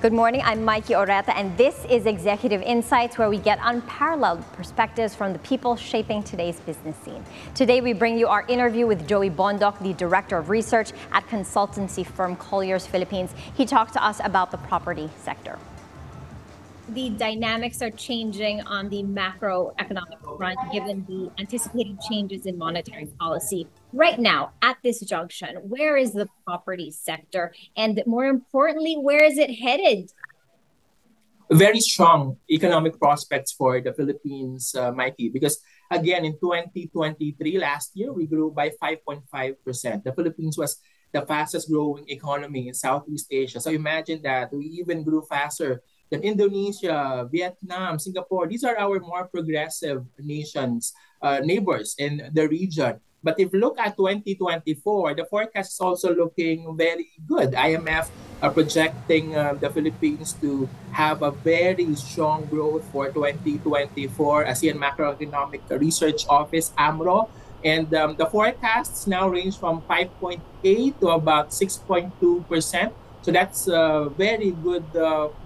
Good morning, I'm Maiki Oreta, and this is Executive Insights, where we get unparalleled perspectives from the people shaping today's business scene. Today, we bring you our interview with Joey Bondoc, the Director of Research at consultancy firm Colliers Philippines. He talked to us about the property sector. The dynamics are changing on the macroeconomic front, given the anticipated changes in monetary policy. Right now, at this junction, where is the property sector? And more importantly, where is it headed? Very strong economic prospects for the Philippines, Mikey, because again, in 2023, last year, we grew by 5.5%. The Philippines was the fastest growing economy in Southeast Asia. So imagine that we even grew faster than Indonesia, Vietnam, Singapore. These are our more progressive nations, neighbors in the region. But if you look at 2024, the forecast is also looking very good. IMF are projecting the Philippines to have a very strong growth for 2024. ASEAN Macroeconomic Research Office, AMRO. And the forecasts now range from 5.8 to about 6.2%. So that's a very good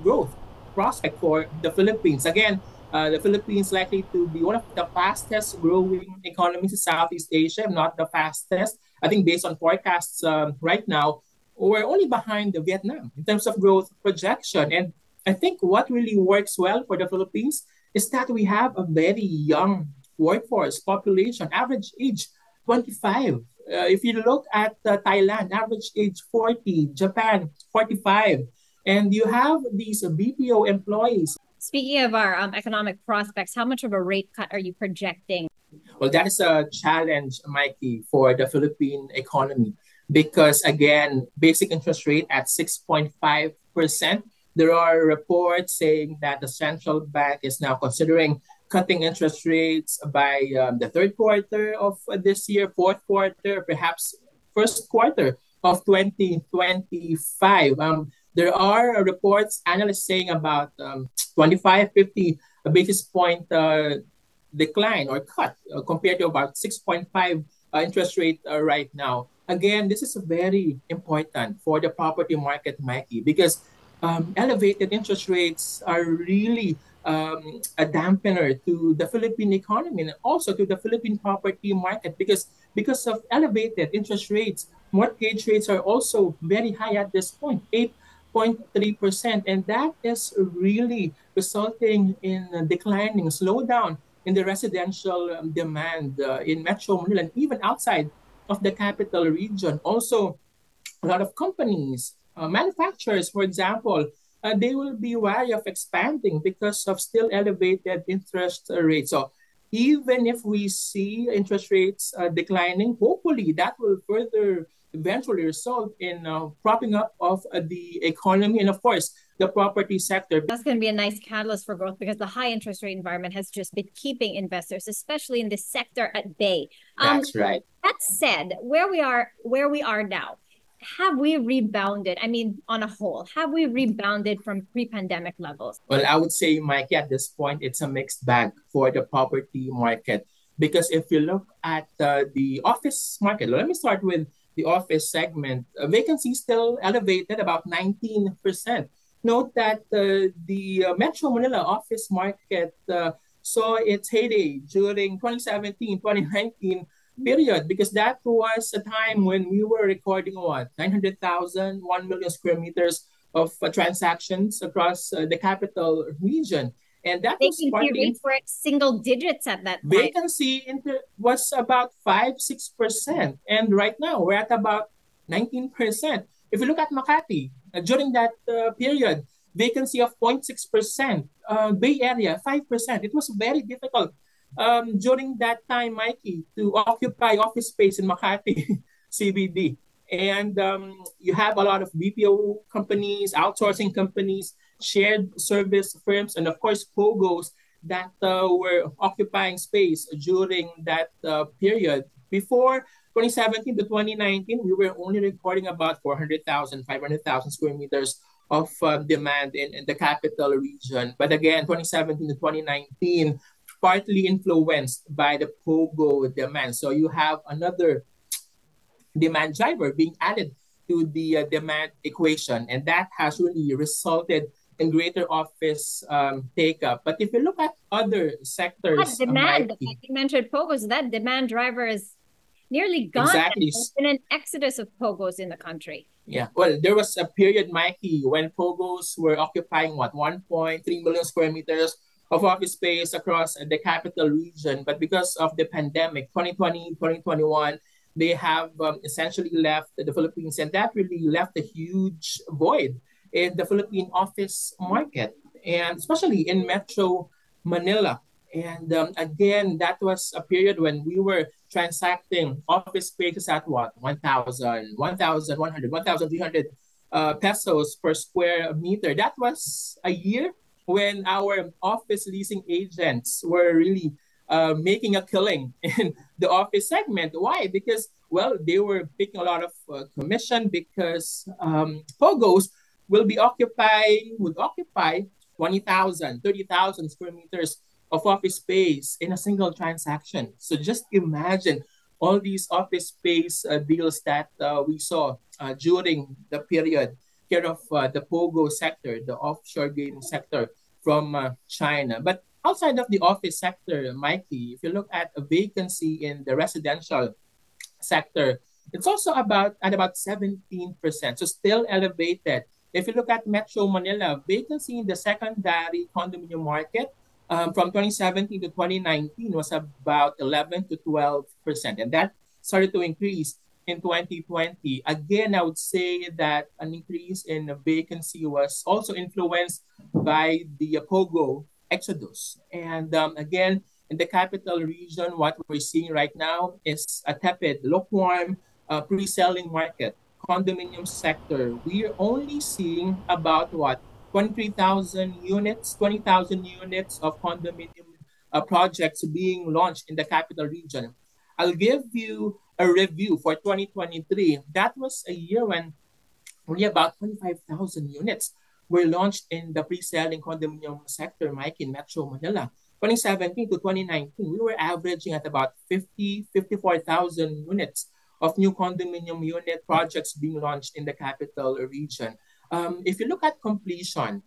growth prospect for the Philippines. Again, the Philippines likely to be one of the fastest growing economies in Southeast Asia, not the fastest. I think based on forecasts right now, we're only behind Vietnam in terms of growth projection. And I think what really works well for the Philippines is that we have a very young workforce population, average age 25. If you look at Thailand, average age 40, Japan 45. And you have these BPO employees. Speaking of our economic prospects, how much of a rate cut are you projecting? Well, that is a challenge, Mikey, for the Philippine economy. Because again, basic interest rate at 6.5%. There are reports saying that the central bank is now considering cutting interest rates by the third quarter of this year, fourth quarter, perhaps first quarter of 2025. There are reports, analysts saying about 25, 50 basis point decline or cut compared to about 6.5 interest rate right now. Again, this is very important for the property market, Mikey, because elevated interest rates are really a dampener to the Philippine economy and also to the Philippine property market because of elevated interest rates. Mortgage rates are also very high at this point, 8.3%, and that is really resulting in a declining slowdown in the residential demand in Metro Manila and even outside of the capital region. Also, a lot of companies, manufacturers, for example, they will be wary of expanding because of still elevated interest rates. So even if we see interest rates declining, hopefully that will further eventually result in propping up of the economy and, of course, the property sector. That's going to be a nice catalyst for growth because the high interest rate environment has just been keeping investors, especially in this sector, at bay. That's right. That said, where we are now, have we rebounded? I mean, on a whole, have we rebounded from pre-pandemic levels? Well, I would say, Mikey, at this point, it's a mixed bag for the property market. Because if you look at the office market, let me start with the office segment. Vacancy still elevated, about 19%. Note that the Metro Manila office market saw its heyday during 2017, 2019 period, because that was a time when we were recording 900,000, 1 million square meters of transactions across the capital region. And that was partly rates were at single digits at that time. Vacancy was about 5-6%. And right now, we're at about 19%. If you look at Makati, during that period, vacancy of 0.6%. Bay Area, 5%. It was very difficult during that time, Mikey, to occupy office space in Makati CBD. And you have a lot of BPO companies, outsourcing companies, shared service firms, and of course, POGOs that were occupying space during that period. Before 2017 to 2019, we were only recording about 400,000, 500,000 square meters of demand in the capital region. But again, 2017 to 2019, partly influenced by the POGO demand. So you have another demand driver being added to the demand equation, and that has really resulted in greater office take up. But if you look at other That sectors, demand, Mikey, you mentioned Pogos, that demand driver is nearly gone. exactly. There's been an exodus of Pogos in the country. Yeah, well, there was a period, Mikey, when Pogos were occupying what 1.3 million square meters of office space across the capital region. But because of the pandemic, 2020, 2021, they have essentially left the Philippines, and that really left a huge void in the Philippine office market, and especially in Metro Manila. And again, that was a period when we were transacting office spaces at what 1,000, 1,100, 1,300 pesos per square meter. That was a year when our office leasing agents were really making a killing in the office segment. Why? Because, well, they were picking a lot of commission because Pogos would occupy 20,000, 30,000 square meters of office space in a single transaction. So just imagine all these office space deals that we saw during the period here of the POGO sector, the offshore gaming sector from China. But outside of the office sector, Mikey, if you look at a vacancy in the residential sector, it's also about 17%, so still elevated. If you look at Metro Manila, vacancy in the secondary condominium market from 2017 to 2019 was about 11 to 12%. And that started to increase in 2020. Again, I would say that an increase in vacancy was also influenced by the POGO exodus. And again, in the capital region, what we're seeing right now is a tepid, lukewarm pre-selling market, condominium sector. We're only seeing about what 23,000 units, 20,000 units of condominium projects being launched in the capital region. I'll give you a review for 2023. That was a year when only about 25,000 units were launched in the pre-selling condominium sector, Mike, in Metro Manila. 2017 to 2019, we were averaging at about 54,000 units of new condominium unit projects being launched in the capital region. If you look at completion,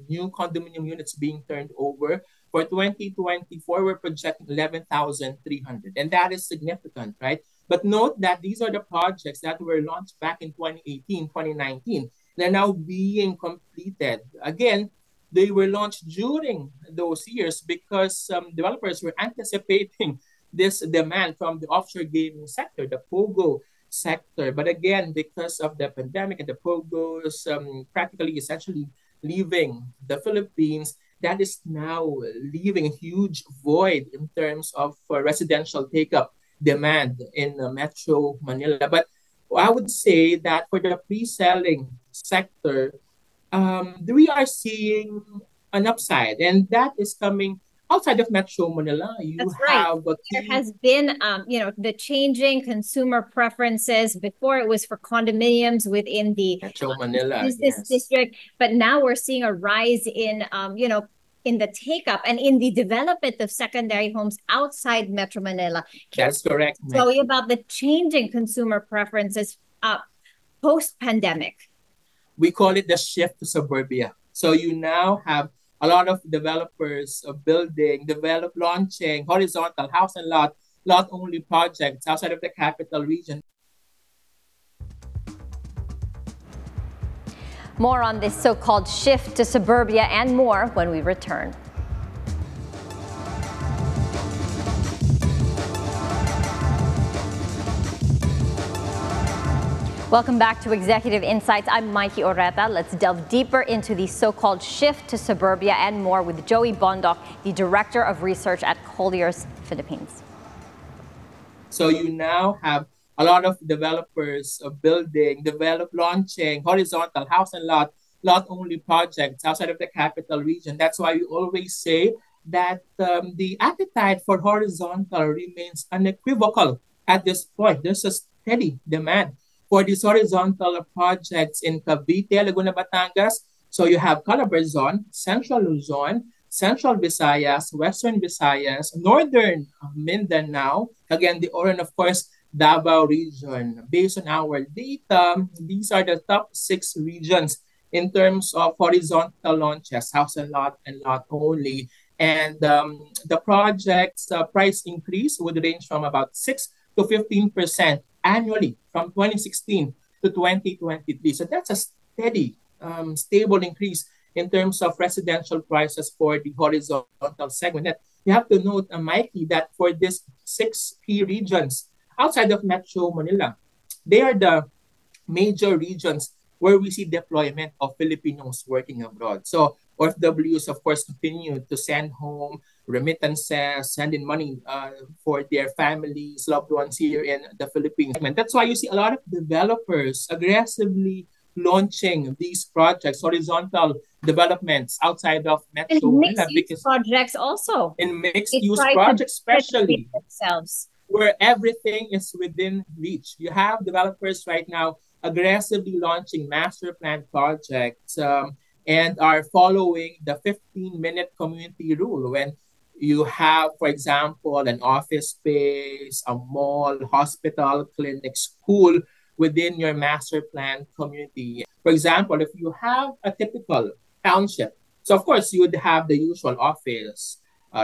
new condominium units being turned over for 2024, we're projecting 11,300. And that is significant, right? But note that these are the projects that were launched back in 2018, 2019. They're now being completed. Again, they were launched during those years because developers were anticipating this demand from the offshore gaming sector, the POGO sector. But again, because of the pandemic and the POGOs practically essentially leaving the Philippines, that is now leaving a huge void in terms of residential take-up demand in Metro Manila. But I would say that for the pre-selling sector, we are seeing an upside, and that is coming outside of Metro Manila. That's right. There has been, the changing consumer preferences. Before it was for condominiums within the Metro Manila business district, but now we're seeing a rise in, in the take-up and in the development of secondary homes outside Metro Manila. That's correct. Tell you about the changing consumer preferences post-pandemic. We call it the shift to suburbia. So you now have a lot of developers launching horizontal house and lot only projects outside of the capital region. More on this so-called shift to suburbia and more when we return. Welcome back to Executive Insights. I'm Maiki Oreta. Let's delve deeper into the so-called shift to suburbia and more with Joey Bondoc, the Director of Research at Colliers Philippines. So you now have a lot of developers launching horizontal house and lot only projects outside of the capital region. That's why we always say that the appetite for horizontal remains unequivocal at this point. There's a steady demand for these horizontal projects in Cavite, Laguna, Batangas. So you have Calabarzon, Central Luzon, Central Visayas, Western Visayas, Northern Mindanao, again, the Oro, and of course, Davao region. Based on our data, these are the top 6 regions in terms of horizontal launches, house and lot only. And the project's price increase would range from about 6 to 15% annually from 2016 to 2023. So that's a steady, stable increase in terms of residential prices for the horizontal segment. That you have to note, Mikey, that for these 6 key regions outside of Metro Manila, they are the major regions where we see deployment of Filipinos working abroad. So OFWs, of course, continue to send home remittances, send in money for their families, loved ones here in the Philippines. That's why you see a lot of developers aggressively launching these projects, horizontal developments outside of And Metro Manila, mixed-use projects also. in They mixed-use try to projects, especially differentiate themselves. where everything is within reach. You have developers right now aggressively launching master plan projects and are following the 15-minute community rule. When you have, for example, an office space, a mall, hospital, clinic, school within your master plan community. For example, if you have a typical township, so of course you would have the usual office,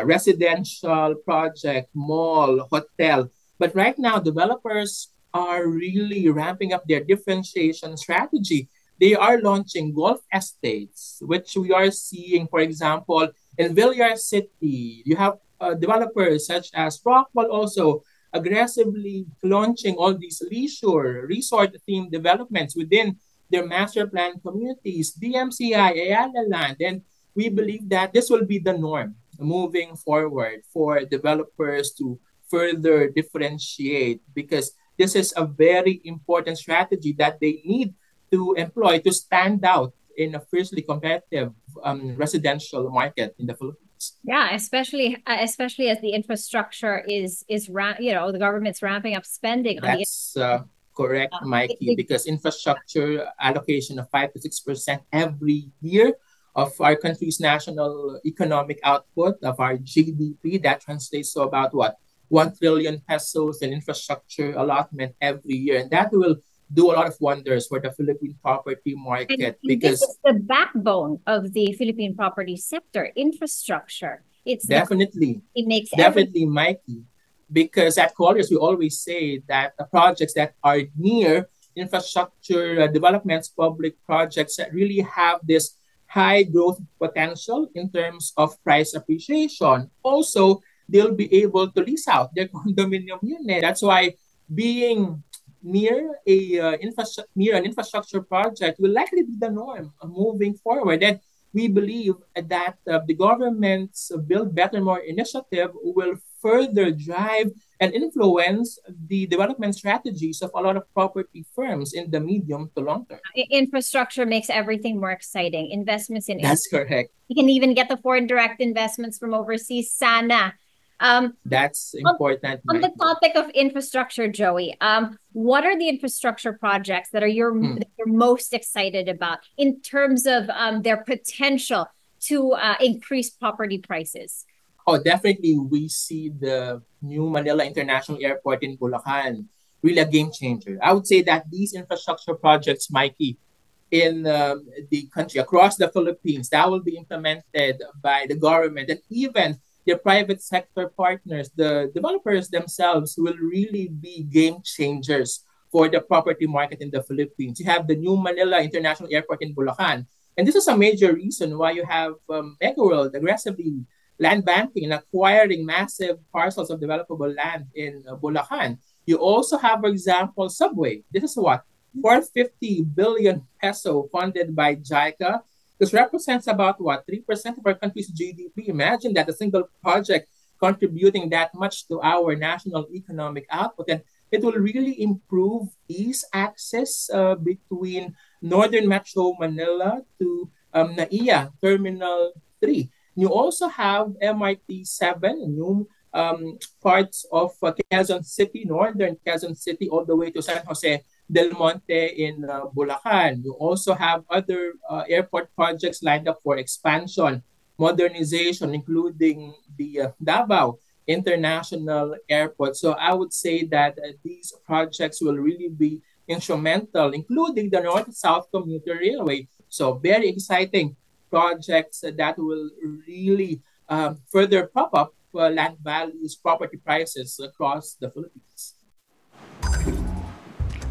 residential project, mall, hotel. But right now, developers are really ramping up their differentiation strategy. They are launching golf estates, which we are seeing, for example, in Villar City. You have developers such as Rockwell also aggressively launching all these leisure, resort-themed developments within their master plan communities, DMCI, Ayala Land, and we believe that this will be the norm moving forward for developers to further differentiate, because this is a very important strategy that they need to employ to stand out in a fiercely competitive residential market in the Philippines. Yeah, especially as the infrastructure the government's ramping up spending on the That's correct, Mikey, because infrastructure allocation of 5 to 6% every year of our country's national economic output, of our GDP, that translates to about what? 1 trillion pesos in infrastructure allotment every year. And that will do a lot of wonders for the Philippine property market. And because this is the backbone of the Philippine property sector, infrastructure. Definitely, it makes definitely, Mikey. Because at Colliers, we always say that the projects that are near infrastructure developments, public projects that really have this high growth potential in terms of price appreciation. Also, they'll be able to lease out their condominium unit. That's why being near near an infrastructure project will likely be the norm moving forward. And we believe that the government's Build Better More initiative will further drive and influence the development strategies of a lot of property firms in the medium to long term. Infrastructure makes everything more exciting. Investments in That's correct. You can even get the foreign direct investments from overseas. Sana. That's important. On the topic of infrastructure, Joey, what are the infrastructure projects that you're most excited about in terms of their potential to increase property prices? Oh, definitely. We see the new Manila International Airport in Bulacan, really a game changer. I would say that these infrastructure projects, Mikey, in the country, across the Philippines, that will be implemented by the government and even their private sector partners, the developers themselves, will really be game changers for the property market in the Philippines. You have the new Manila International Airport in Bulacan. And this is a major reason why you have Mega World aggressively land banking and acquiring massive parcels of developable land in Bulacan. You also have, for example, Subway. This is what? 450 billion peso funded by JICA. This represents about what? 3% of our country's GDP. Imagine that, a single project contributing that much to our national economic output. And it will really improve ease access between Northern Metro Manila to NAIA Terminal 3. You also have MRT 7, new parts of Quezon City, Northern Quezon City, all the way to San Jose del Monte in Bulacan. You also have other airport projects lined up for expansion, modernization, including the Davao international airport. So I would say that these projects will really be instrumental, including the North-South Commuter Railway. So very exciting projects that will really further prop up land values, property prices across the Philippines.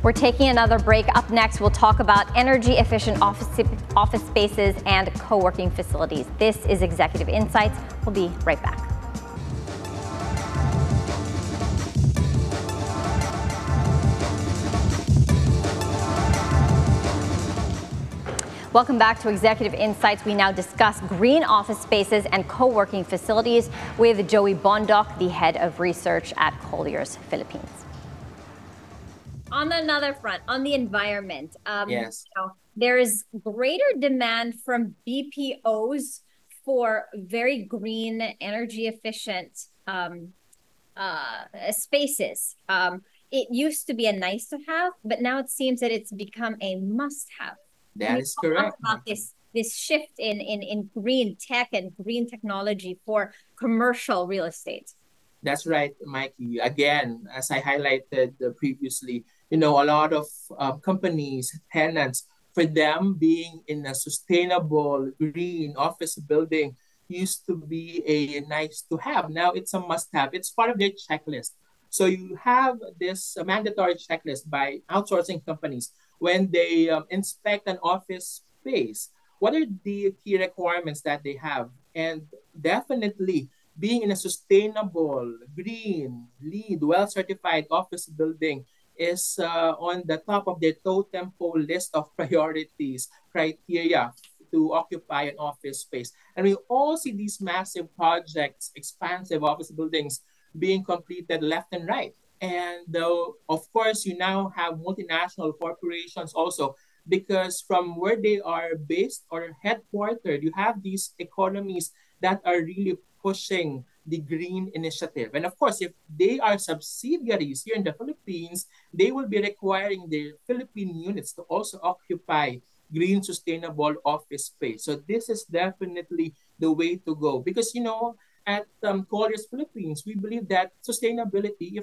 We're taking another break. Up next, we'll talk about energy efficient office spaces and co-working facilities. This is Executive Insights. We'll be right back. Welcome back to Executive Insights. We now discuss green office spaces and co-working facilities with Joey Bondoc, the head of research at Colliers Philippines. On another front, on the environment, Yes. There's greater demand from BPOs for very green, energy efficient spaces. It used to be a nice to have, but now it seems that it's become a must have. That is correct. About this shift in green tech and green technology for commercial real estate. That's right, Maiki. Again, as I highlighted previously, a lot of companies, tenants, for them being in a sustainable green office building used to be a nice to have. Now it's a must have. It's part of their checklist. So you have this mandatory checklist by outsourcing companies when they inspect an office space. What are the key requirements that they have? And definitely being in a sustainable, green, LEED, well-certified office building is on the top of their totem pole list of priorities, criteria to occupy an office space. And we all see these massive projects, expansive office buildings being completed left and right. And of course, you now have multinational corporations also, because from where they are based or headquartered, you have these economies that are really pushing the green initiative. And of course, if they are subsidiaries here in the Philippines, they will be requiring their Philippine units to also occupy green sustainable office space. So this is definitely the way to go, because at Colliers Philippines, we believe that sustainability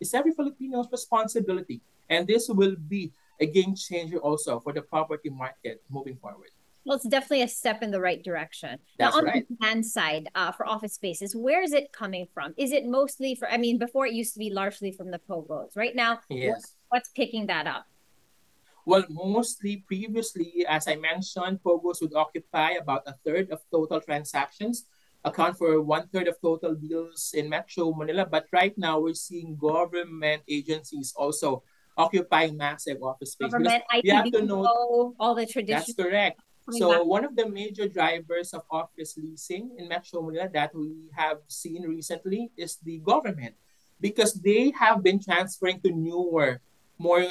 is every Filipino's responsibility, and this will be a game changer also for the property market moving forward. Well, it's definitely a step in the right direction. That's now, on right. the demand side for office spaces, where is it coming from? Is it mostly before it used to be largely from the POGOs. Right now, yes. What's picking that up? Well, mostly previously, as I mentioned, POGOs would occupy about a third of total transactions, account for one third of total deals in Metro Manila. But right now, we're seeing government agencies also occupying massive office space. Government, you have to know all the traditional. That's correct. So one of the major drivers of office leasing in Metro Manila that we have seen recently is the government, because they have been transferring to newer, more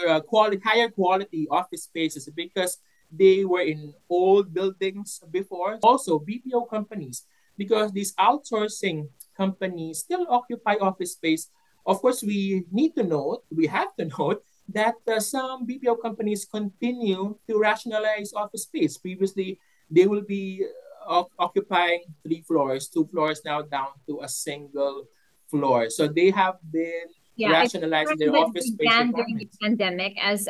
higher quality office spaces, because they were in old buildings before. Also, BPO companies, because these outsourcing companies still occupy office space. Of course, we have to note that some BPO companies continue to rationalize office space. Previously, they will be occupying 3 floors, 2 floors now down to a single floor. So they have been rationalizing their office space during the pandemic as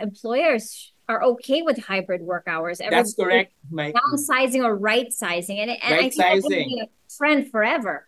employers are okay with hybrid work hours. That's correct, Mike. Downsizing or right sizing, and I think that's going to be a trend forever.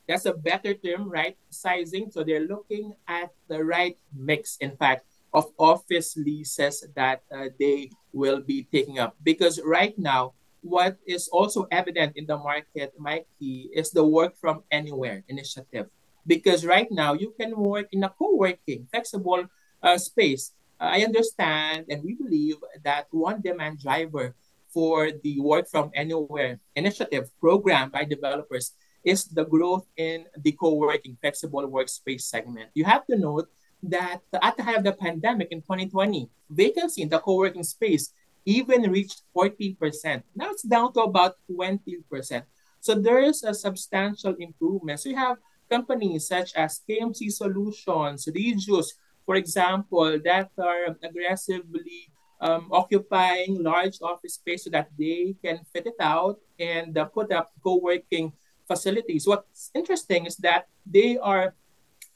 That's a better term, right sizing. So they're looking at the right mix, in fact, of office leases that they will be taking up. Because right now, what is also evident in the market, Mikey, is the work from anywhere initiative. Because right now, you can work in a co-working, flexible space. I understand and we believe that one demand driver for the work from anywhere initiative program by developers is the growth in the co-working flexible workspace segment. You have to note that at the height of the pandemic in 2020, vacancy in the co-working space even reached 40%. Now it's down to about 20%. So there is a substantial improvement. So you have companies such as KMC Solutions, Regius, for example, that are aggressively occupying large office space so that they can fit it out and put up co-working facilities. What's interesting is that they are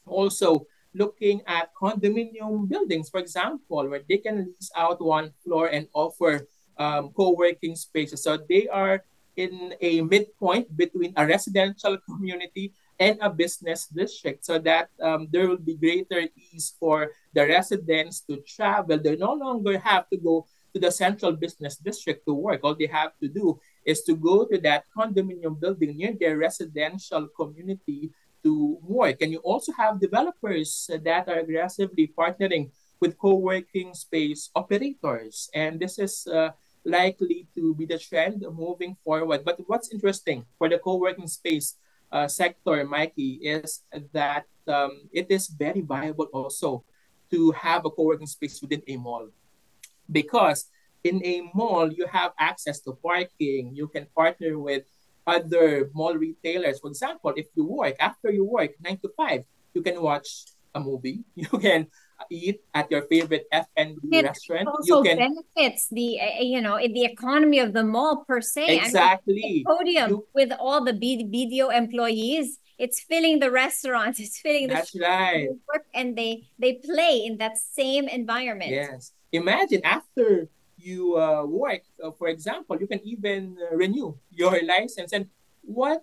also looking at condominium buildings, for example, where they can lease out one floor and offer co-working spaces. So they are in a midpoint between a residential community and a business district, so that there will be greater ease for the residents to travel. They no longer have to go to the central business district to work. All they have to do is to go to that condominium building near their residential community to work. And you also have developers that are aggressively partnering with co-working space operators. And this is likely to be the trend moving forward. But what's interesting for the co-working space sector, Maiki, is that it is very viable also to have a co-working space within a mall. Because in a mall, you have access to parking, you can partner with other mall retailers. For example, if you work, after you work 9 to 5, you can watch a movie, you can eat at your favorite F&B restaurant. It you also can benefits the the economy of the mall per se. exactly. I mean, the podium with all the BDO employees, it's filling the restaurants, it's filling that's the right. they work and they play in that same environment. Yes. Imagine after you work, for example, you can even renew your license. And what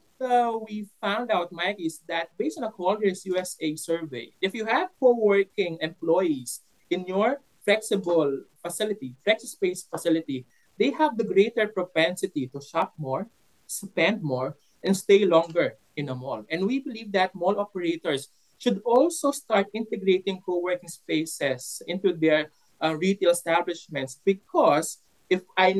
we found out, Mike, is that based on a Colliers USA survey, if you have co-working employees in your flexible facility, flexi space facility, they have the greater propensity to shop more, spend more, and stay longer in a mall. And we believe that mall operators should also start integrating co-working spaces into their retail establishments, because if I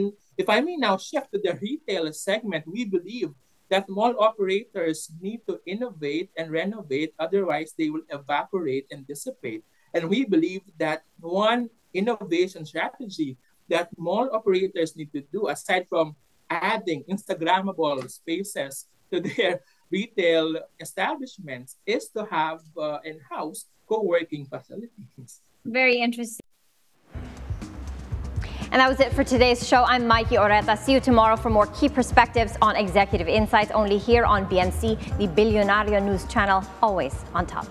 may now shift to the retail segment, we believe that mall operators need to innovate and renovate, otherwise they will evaporate and dissipate. And we believe that one innovation strategy that mall operators need to do, aside from adding Instagrammable spaces to their retail establishments, is to have in-house co-working facilities. Very interesting. And that was it for today's show. I'm Maiki Oreta. See you tomorrow for more key perspectives on executive insights, only here on BNC, the Bilyonaryo news channel, always on top.